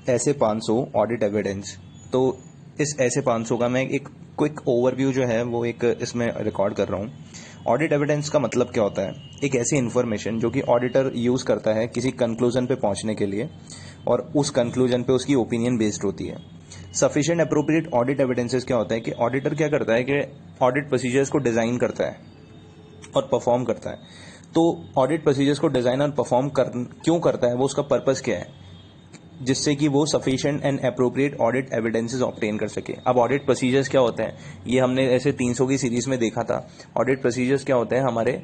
ऐसे 500 audit evidence. तो इस ऐसे 500 का मैं एक क्विक ओवरव्यू जो है वो एक इसमें रिकॉर्ड कर रहा हूँ। ऑडिट एविडेंस का मतलब क्या होता है? एक ऐसी इन्फॉर्मेशन जो कि ऑडिटर यूज़ करता है किसी कंक्लूजन पे पहुंचने के लिए, और उस कंक्लूजन पे उसकी ओपिनियन बेस्ड होती है। सफिशिएंट अप्रोप्रिएट ऑडिट एविडेंसेस क्या होता है कि ऑडिटर क्या करता है कि ऑडिट प्रोसीजर्स को डिज़ाइन करता है और परफॉर्म करता है। तो ऑडिट प्रोसीजर्स को डिज़ाइन और परफॉर्म क्यों करता है, वो उसका पर्पस क्या है, जिससे कि वो sufficient and appropriate audit evidences obtain कर सके। अब ऑडिट प्रोसीजर्स क्या होते हैं, ये हमने ऐसे 300 की सीरीज में देखा था। ऑडिट प्रोसीजर्स क्या होते हैं हमारे?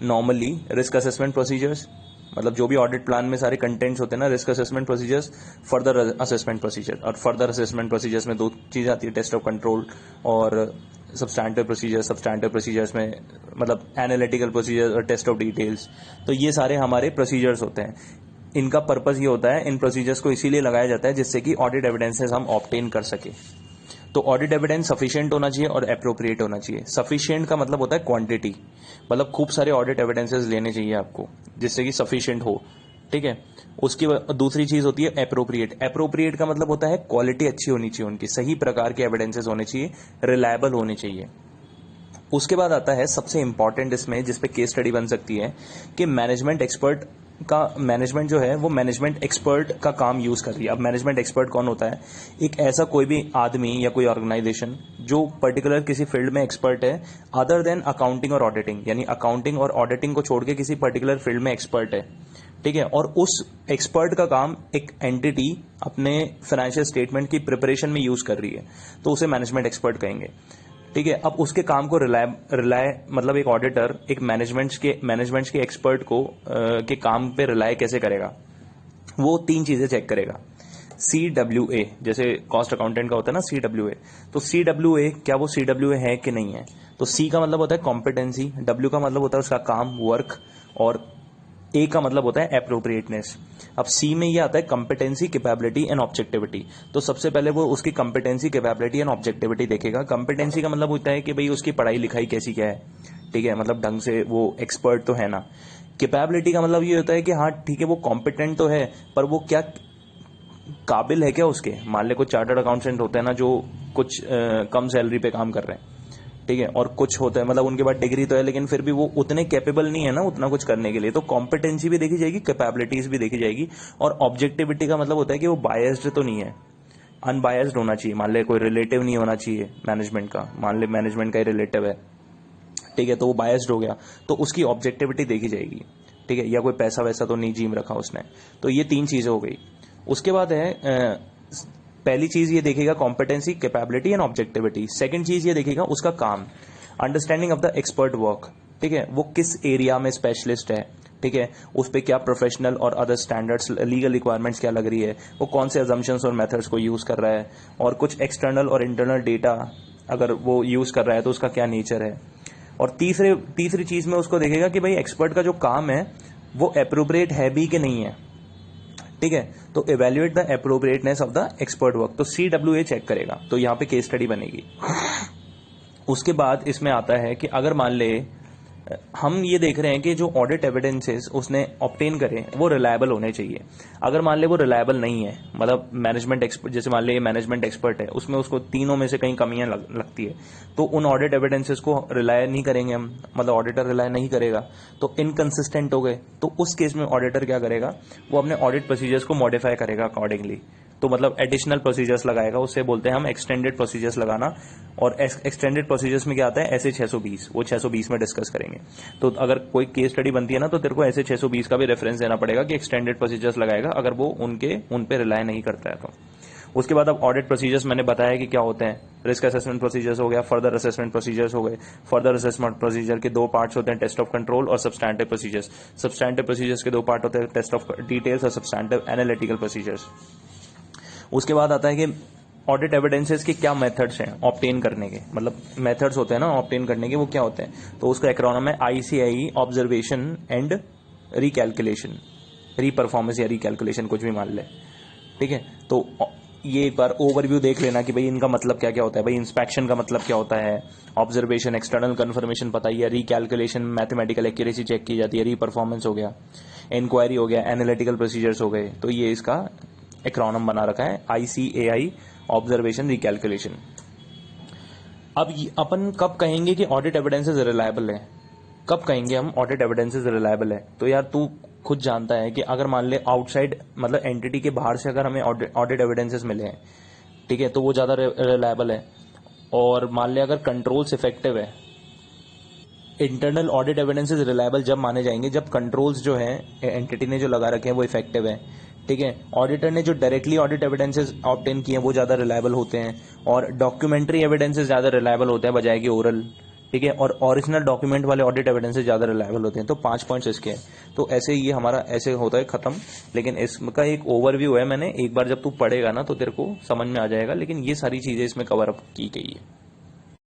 नॉर्मली रिस्क असेसमेंट प्रोसीजर्स, मतलब जो भी ऑडिट प्लान में सारे कंटेंट्स होते हैं ना, risk assessment procedures, further assessment procedure. और फर्दर असेसमेंट प्रोसीजर्स में 2 चीज़ आती है, टेस्ट ऑफ कंट्रोल और सब्सटैंटिव प्रोसीजर्स। सब्सटैंटिव प्रोसीजर्स में मतलब एनालिटिकल प्रोसीजर और टेस्ट ऑफ डिटेल्स। तो ये सारे हमारे प्रोसीजर्स होते हैं। इनका पर्पस ये होता है, इन प्रोसीजर्स को इसीलिए लगाया जाता है जिससे कि ऑडिट एविडेंसेस हम ऑब्टेन कर सके। तो ऑडिट एविडेंस सफिशिएंट होना चाहिए और एप्रोप्रिएट होना चाहिए। सफिशिएंट का मतलब होता है क्वांटिटी, मतलब खूब सारे ऑडिट एविडेंसेस लेने चाहिए आपको जिससे कि सफिशिएंट हो, ठीक है। उसकी दूसरी चीज होती है एप्रोप्रिएट। एप्रोप्रिएट का मतलब होता है क्वालिटी अच्छी होनी चाहिए, उनकी सही प्रकार के एविडेंसेस होने चाहिए, रिलायबल होने चाहिए। उसके बाद आता है सबसे इंपॉर्टेंट इसमें, जिसपे केस स्टडी बन सकती है, कि मैनेजमेंट एक्सपर्ट का मैनेजमेंट जो है वो मैनेजमेंट एक्सपर्ट का काम यूज कर रही है। अब मैनेजमेंट एक्सपर्ट कौन होता है? एक ऐसा कोई भी आदमी या कोई ऑर्गेनाइजेशन जो पर्टिकुलर किसी फील्ड में एक्सपर्ट है, अदर देन अकाउंटिंग और ऑडिटिंग, यानी अकाउंटिंग और ऑडिटिंग को छोड़ के किसी पर्टिकुलर फील्ड में एक्सपर्ट है, ठीक है। और उस एक्सपर्ट का काम एक एंटिटी अपने फाइनेंशियल स्टेटमेंट की प्रिपरेशन में यूज कर रही है, तो उसे मैनेजमेंट एक्सपर्ट कहेंगे, ठीक है। अब उसके काम को रिलाय मतलब एक ऑडिटर एक मैनेजमेंट के एक्सपर्ट को के काम पे रिलाय कैसे करेगा? वो 3 चीजें चेक करेगा। CWA, जैसे कॉस्ट अकाउंटेंट का होता है ना CWA, तो CWA क्या वो CWA है कि नहीं है? तो C का मतलब होता है कॉम्पिटेंसी, W का मतलब होता है उसका काम, वर्क, और A का मतलब होता है एप्रोप्रिएटनेस। अब C में ये आता है कॉम्पिटेंसी, कैपेबिलिटी एंड ऑब्जेक्टिविटी। तो सबसे पहले वो उसकी कॉम्पिटेंसी, कैपेबिलिटी एंड ऑब्जेक्टिविटी देखेगा। कॉम्पिटेंसी का मतलब होता है कि भाई उसकी पढ़ाई लिखाई कैसी क्या है, ठीक है, मतलब ढंग से वो एक्सपर्ट तो है ना। कैपेबिलिटी का मतलब ये होता है कि हाँ ठीक है वो कॉम्पिटेंट तो है, पर वो क्या काबिल है क्या उसके? मान ले कुछ चार्टर्ड अकाउंटेंट होते हैं ना जो कुछ कम सैलरी पे काम कर रहे हैं, ठीक है, और कुछ होता है मतलब उनके पास डिग्री तो है लेकिन फिर भी वो उतने कैपेबल नहीं है ना उतना कुछ करने के लिए। तो कॉम्पिटेंसी भी देखी जाएगी, कैपेबिलिटीज भी देखी जाएगी। और ऑब्जेक्टिविटी का मतलब होता है कि वो बायस्ड तो नहीं है, अनबायस्ड होना चाहिए। मान ले कोई रिलेटिव नहीं होना चाहिए मैनेजमेंट का, मान ले मैनेजमेंट का ही रिलेटिव है, ठीक है, तो वो बायस्ड हो गया, तो उसकी ऑब्जेक्टिविटी देखी जाएगी, ठीक है, या कोई पैसा वैसा तो नहीं जीम रखा उसने। तो ये 3 चीजें हो गई। उसके बाद है पहली चीज ये देखेगा competency, capability and objectivity. Second चीज ये देखेगा उसका काम, understanding of the expert work, ठीक है, वो किस एरिया में स्पेशलिस्ट है, ठीक है, उस पर क्या प्रोफेशनल और अदर स्टैंडर्ड्स, लीगल रिक्वायरमेंट्स क्या लग रही है, वो कौन से अजम्पशंस और मेथड्स को यूज कर रहा है, और कुछ एक्सटर्नल और इंटरनल डेटा अगर वो यूज कर रहा है तो उसका क्या नेचर है। और तीसरी चीज में उसको देखेगा कि भाई एक्सपर्ट का जो काम है वो एप्रोप्रिएट है भी कि नहीं है, ठीक है। तो evaluate the appropriateness of the expert work, तो CWA चेक करेगा। तो यहां पे केस स्टडी बनेगी। उसके बाद इसमें आता है कि अगर मान ले हम ये देख रहे हैं कि जो ऑडिट एविडेंसेस उसने ऑब्टेन करे वो रिलायबल होने चाहिए। अगर मान ले वो रिलायबल नहीं है, मतलब मैनेजमेंट एक्सपर्ट, जैसे मान ले ये मैनेजमेंट एक्सपर्ट है, उसमें उसको तीनों में से कहीं कमियां लगती है, तो उन ऑडिट एविडेंसेस को रिलाय नहीं करेंगे हम, मतलब ऑडिटर रिलाय नहीं करेगा, तो इनकंसिस्टेंट हो गए। तो उस केस में ऑडिटर क्या करेगा, वो अपने ऑडिट प्रोसीजर्स को मॉडिफाई करेगा अकॉर्डिंगली। तो मतलब एडिशनल प्रोसीजर्स लगाएगा, उससे बोलते हैं हम एक्सटेंडेड प्रोसीजर्स लगाना। और एक्सटेंडेड प्रोसीजर्स में क्या आता है, ऐसे 620, वो 620 में डिस्कस करेंगे। तो अगर कोई केस स्टडी बनती है ना तो तेरे को ऐसे 620 का भी रेफरेंस देना पड़ेगा कि एक्सटेंडेड प्रोसीजर्स लगाएगा अगर वो उन पे रिलाय नहीं करता है तो। उसके बाद अब ऑडिट प्रोसीजर्स मैंने बताया कि क्या होते हैं। रिस्क असेसमेंट प्रोसीजर्स हो गया, फर्दर असेसमेंट प्रोसीजर्स हो गए। फर्दर असेसमेंट प्रोसीजर के 2 पार्ट्स होते हैं, टेस्ट ऑफ कंट्रोल और सब्सटैंटिव प्रोसीजर्स। सब्सटैंटिव प्रोसीजर्स के 2 पार्ट होते हैं, टेस्ट ऑफ डिटेल्स और सब्सटैंटिव एनालिटिकल प्रोसीजर्स। उसके बाद आता है कि ऑडिट एविडेंसेस के क्या मेथड्स हैं ऑब्टेन करने के, मतलब मेथड्स होते हैं ना ऑब्टेन करने के, वो क्या होते हैं। तो उसका एक्रोनिम है ICIE, observation and recalculation, reperformance या रिकैलकुलेशन कुछ भी मान ले, ठीक है। तो ये एक बार ओवरव्यू देख लेना कि भाई इनका मतलब क्या क्या होता है। भाई इंस्पेक्शन का मतलब क्या होता है, ऑब्जर्वेशन एक्सटर्नल कंफर्मेशन पता ही है, रिकैलकुलेशन मैथमेटिकल एक्यूरेसी चेक की जाती है, रीपरफॉर्मेंस हो गया, इंक्वायरी हो गया, एनालिटिकल प्रोसीजर्स हो गए। तो ये इसका एक्रोनम बना रखा है ICAI, ऑब्जर्वेशन रिकैलकुलेशन। अब अपन कब कहेंगे कि ऑडिट एविडेंसेस रिलायबल है, कब कहेंगे हम ऑडिट एविडेंसेस रिलायबल है? तो यार तू खुद जानता है कि अगर मान ले आउटसाइड मतलब एंटिटी के बाहर से अगर हमें ऑडिट एविडेंसेस मिले हैं, ठीक है, तो वो ज्यादा रिलायबल है। और मान ले अगर कंट्रोल्स इफेक्टिव है, इंटरनल ऑडिट एविडेंसेस रिलायबल जब माने जाएंगे जब कंट्रोल्स जो है एंटिटी ने जो लगा रखे हैं वो इफेक्टिव है, ठीक है। ऑडिटर ने जो डायरेक्टली ऑडिट एविडेंसेस ऑब्टेन किए हैं वो ज्यादा रिलायबल होते हैं, और डॉक्यूमेंट्री एविडेंसेस ज्यादा रिलायबल होते हैं बजाय कि ओरल, ठीक है, और ओरिजिनल डॉक्यूमेंट वाले ऑडिट एविडेंसेस ज्यादा रिलायबल होते हैं। तो 5 पॉइंट्स इसके हैं। तो ऐसे ये हमारा ऐसे होता है खत्म, लेकिन इसका एक ओवरव्यू है, मैंने एक बार जब तू पढ़ेगा ना तो तेरे को समझ में आ जाएगा, लेकिन ये सारी चीजें इसमें कवर अप की गई है।